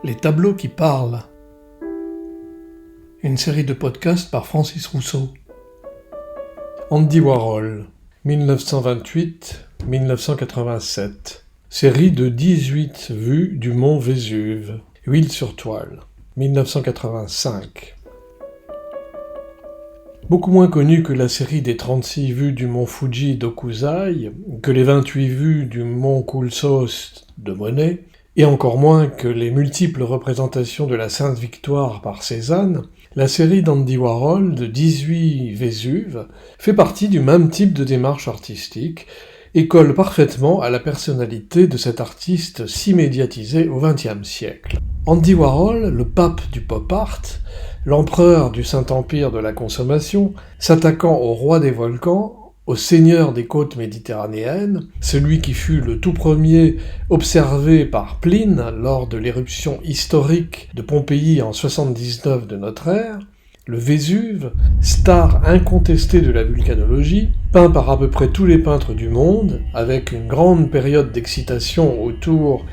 Les tableaux qui parlent. Une série de podcasts par Francis Rousseau. Andy Warhol, 1928-1987. Série de 18 vues du mont Vésuve. Huile sur toile, 1985. Beaucoup moins connue que la série des 36 vues du mont Fuji d'Okuzai, que les 28 vues du mont Kulsos de Monet, et encore moins que les multiples représentations de la Sainte Victoire par Cézanne, la série d'Andy Warhol de 18 Vésuve fait partie du même type de démarche artistique et colle parfaitement à la personnalité de cet artiste si médiatisé au XXe siècle. Andy Warhol, le pape du pop art, l'empereur du Saint-Empire de la consommation, s'attaquant au roi des volcans, au seigneur des côtes méditerranéennes, celui qui fut le tout premier observé par Pline lors de l'éruption historique de Pompéi en 79 de notre ère, le Vésuve, star incontestée de la vulcanologie, peint par à peu près tous les peintres du monde, avec une grande période d'excitation autour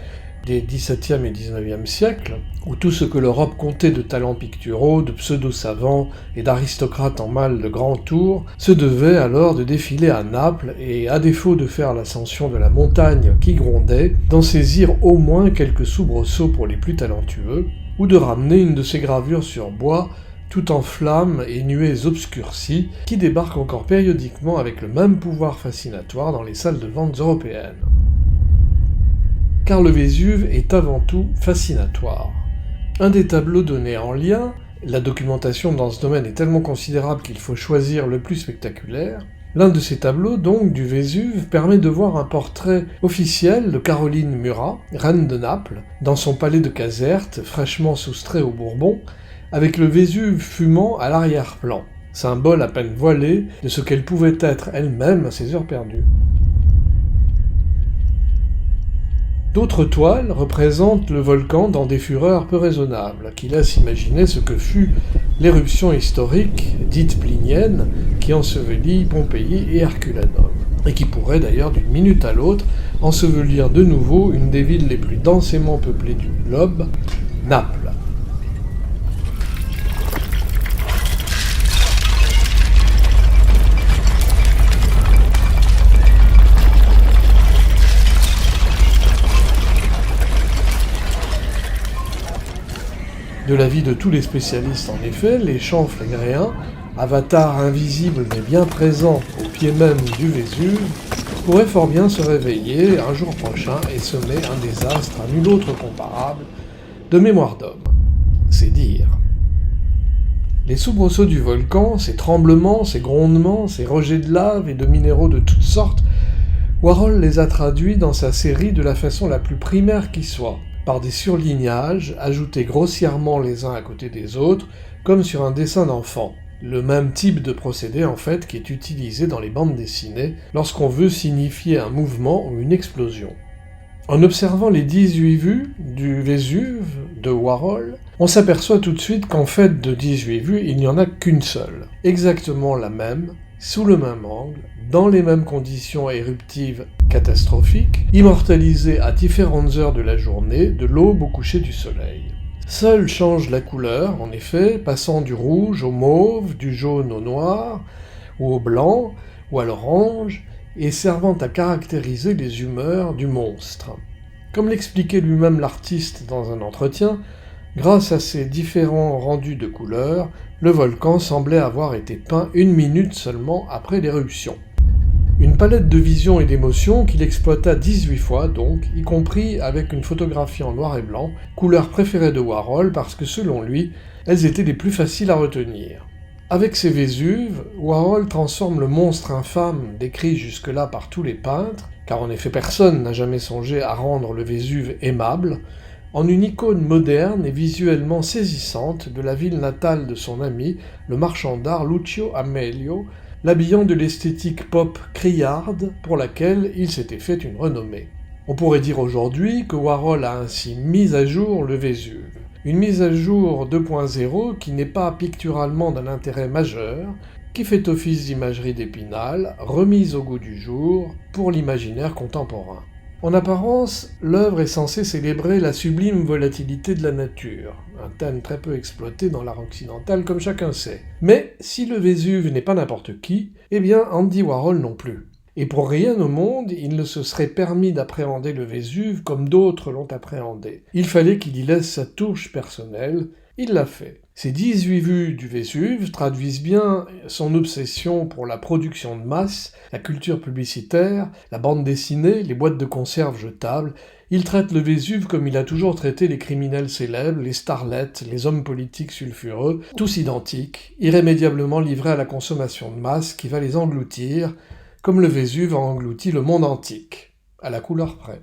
des XVIIe et XIXe siècles, où tout ce que l'Europe comptait de talents picturaux, de pseudo-savants et d'aristocrates en mal de grand tour, se devait alors de défiler à Naples et, à défaut de faire l'ascension de la montagne qui grondait, d'en saisir au moins quelques soubresauts pour les plus talentueux, ou de ramener une de ces gravures sur bois, tout en flammes et nuées obscurcies, qui débarquent encore périodiquement avec le même pouvoir fascinatoire dans les salles de vente européennes. Car le Vésuve est avant tout fascinatoire. Un des tableaux donnés en lien, la documentation dans ce domaine est tellement considérable qu'il faut choisir le plus spectaculaire, l'un de ces tableaux, donc, du Vésuve, permet de voir un portrait officiel de Caroline Murat, reine de Naples, dans son palais de Caserte, fraîchement soustrait aux Bourbons, avec le Vésuve fumant à l'arrière-plan, symbole à peine voilé de ce qu'elle pouvait être elle-même à ses heures perdues. D'autres toiles représentent le volcan dans des fureurs peu raisonnables, qui laissent imaginer ce que fut l'éruption historique, dite plinienne, qui ensevelit Pompéi et Herculanum, et qui pourrait d'ailleurs d'une minute à l'autre ensevelir de nouveau une des villes les plus densément peuplées du globe, Naples. De l'avis de tous les spécialistes en effet, les champs phlegréens, avatars invisibles mais bien présents au pied même du Vésuve, pourraient fort bien se réveiller un jour prochain et semer un désastre à nul autre comparable de mémoire d'homme. C'est dire. Les soubresauts du volcan, ces tremblements, ces grondements, ces rejets de lave et de minéraux de toutes sortes, Warhol les a traduits dans sa série de la façon la plus primaire qui soit, par des surlignages, ajoutés grossièrement les uns à côté des autres, comme sur un dessin d'enfant. Le même type de procédé, en fait, qui est utilisé dans les bandes dessinées, lorsqu'on veut signifier un mouvement ou une explosion. En observant les 18 vues du Vésuve de Warhol, on s'aperçoit tout de suite qu'en fait de 18 vues, il n'y en a qu'une seule, exactement la même, sous le même angle, dans les mêmes conditions éruptives catastrophiques, immortalisées à différentes heures de la journée, de l'aube au coucher du soleil. Seule change la couleur, en effet, passant du rouge au mauve, du jaune au noir, ou au blanc, ou à l'orange, et servant à caractériser les humeurs du monstre. Comme l'expliquait lui-même l'artiste dans un entretien, grâce à ces différents rendus de couleurs, le volcan semblait avoir été peint 1 minute seulement après l'éruption. Une palette de visions et d'émotions qu'il exploita 18 fois donc, y compris avec une photographie en noir et blanc, couleur préférée de Warhol parce que selon lui, elles étaient les plus faciles à retenir. Avec ses Vésuves, Warhol transforme le monstre infâme décrit jusque-là par tous les peintres, car en effet personne n'a jamais songé à rendre le Vésuve aimable, en une icône moderne et visuellement saisissante de la ville natale de son ami, le marchand d'art Lucio Amelio, l'habillant de l'esthétique pop criarde pour laquelle il s'était fait une renommée. On pourrait dire aujourd'hui que Warhol a ainsi mis à jour le Vésuve. Une mise à jour 2.0 qui n'est pas picturalement d'un intérêt majeur, qui fait office d'imagerie d'Épinal, remise au goût du jour pour l'imaginaire contemporain. En apparence, l'œuvre est censée célébrer la sublime volatilité de la nature, un thème très peu exploité dans l'art occidental comme chacun sait. Mais si le Vésuve n'est pas n'importe qui, eh bien Andy Warhol non plus. Et pour rien au monde, il ne se serait permis d'appréhender le Vésuve comme d'autres l'ont appréhendé. Il fallait qu'il y laisse sa touche personnelle, il l'a fait. Ces 18 vues du Vésuve traduisent bien son obsession pour la production de masse, la culture publicitaire, la bande dessinée, les boîtes de conserve jetables. Il traite le Vésuve comme il a toujours traité les criminels célèbres, les starlettes, les hommes politiques sulfureux, tous identiques, irrémédiablement livrés à la consommation de masse qui va les engloutir, comme le Vésuve a englouti le monde antique, à la couleur près.